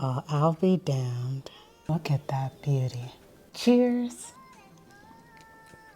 Well, I'll be damned. Look at that beauty. Cheers.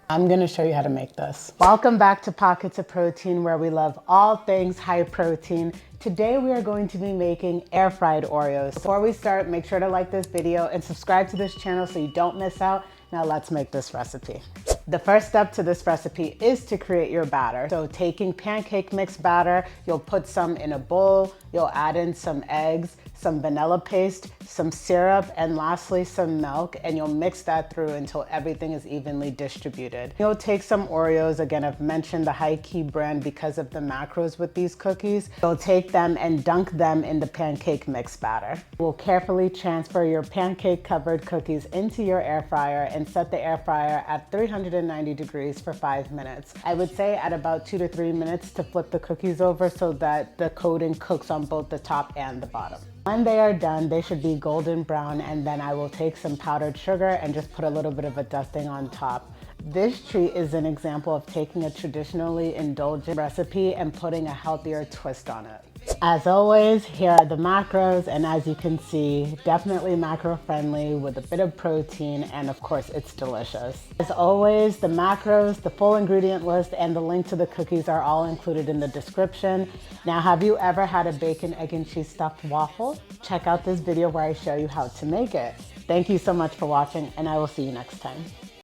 I'm gonna show you how to make this. Welcome back to Pockets of Protein, where we love all things high protein. Today we are going to be making air fried Oreos. Before we start, make sure to like this video and subscribe to this channel so you don't miss out. Now let's make this recipe. The first step to this recipe is to create your batter. So taking pancake mix batter, you'll put some in a bowl, you'll add in some eggs, some vanilla paste, some syrup, and lastly some milk, and you'll mix that through until everything is evenly distributed. You'll take some Oreos. Again, I've mentioned the High Key brand because of the macros with these cookies. You'll take them and dunk them in the pancake mix batter. We'll carefully transfer your pancake covered cookies into your air fryer and set the air fryer at 390 degrees for 5 minutes. I would say at about 2 to 3 minutes to flip the cookies over so that the coating cooks on both the top and the bottom. When they are done, they should be golden brown, and then I will take some powdered sugar and just put a little bit of a dusting on top. This treat is an example of taking a traditionally indulgent recipe and putting a healthier twist on it. As always, here are the macros, and as you can see, definitely macro friendly with a bit of protein, and of course it's delicious. As always, the macros, the full ingredient list, and the link to the cookies are all included in the description. Now, have you ever had a bacon, egg, and cheese stuffed waffle? Check out this video where I show you how to make it. Thank you so much for watching, and I will see you next time.